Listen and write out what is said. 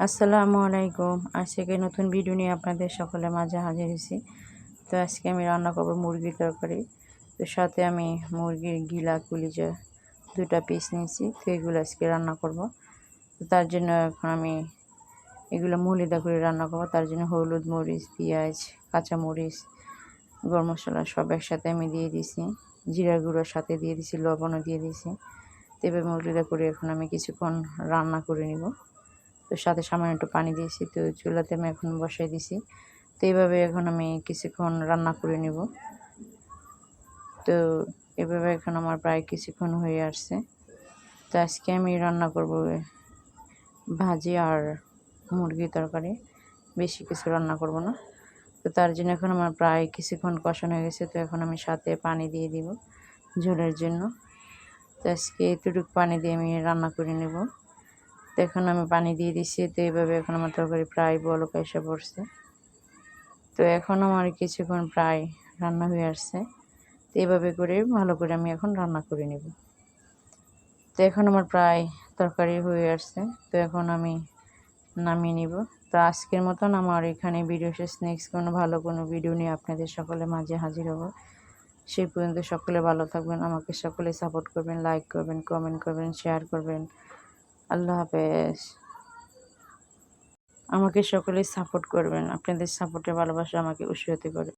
আসসালামু আলাইকুম। আজকে নতুন ভিডিও নিয়ে আপনাদের সকলের মাঝে হাজির হয়েছি। তো আজকে আমি রান্না করব মুরগির তরকারি। তো সাথে আমি মুরগির গিলা কলিজা 2টা পিস নিয়েছি। তো এগুলো আজকে রান্না করব। তো তার জন্য এখন আমি এগুলো মলিদা করে রান্না করব। তার জন্য হলুদ, মরিচ, পেঁয়াজ, কাঁচা মরিচ, গরম মশলা সব একসাথে আমি দিয়ে দিয়েছি। জিরা গুঁড়োর সাথে দিয়ে দিয়েছি, লবণও দিয়ে দিয়েছি। তো এবার মলিদা করে এখন আমি কিছুক্ষণ রান্না করে নিব। তো সাথে সামান্য একটু পানি দিয়েছি। তো চুলাতে আমি এখন বসাই দিছি। তো এইভাবে এখন আমি কিছুক্ষণ রান্না করে নিব। তো এভাবে এখন আমার প্রায় কিছুক্ষণ হয়ে আসছে। তো আজকে আমি রান্না করব ভাজি আর মুরগি তরকারি, বেশি কিছু রান্না করব না। তো তার জন্য এখন আমার প্রায় কিছুক্ষণ কষানো হয়ে গেছে। তো এখন আমি সাথে পানি দিয়ে দিব ঝোলের জন্য। তো আজকে এতটুকু পানি দিয়ে আমি রান্না করে নেব। তো এখন আমি পানি দিয়ে দিচ্ছি। তো এইভাবে এখন আমার তরকারি প্রায় বলক এসে পড়ছে। তো এখন আমার কিছুক্ষণ প্রায় রান্না হয়ে আসছে। তো এইভাবে করে ভালো করে আমি এখন রান্না করে নেব। তো এখন আমার প্রায় তরকারি হয়ে আসছে। তো এখন আমি নামিয়ে নিব। তো আজকের মতন আমার এখানে ভিডিও শেষ। নেক্সট কোনো ভিডিও নিয়ে আপনাদের সকলের মাঝে হাজির হব। সেই পর্যন্ত সকলে ভালো থাকবেন, আমাকে সকলে সাপোর্ট করবেন, লাইক করবেন, কমেন্ট করবেন, শেয়ার করবেন। আল্লাহ হাফেজ। আমাকে সকলে সাপোর্ট করবেন, আপনাদের সাপোর্টে ভালোবাসা আমাকে উৎসাহিত করে।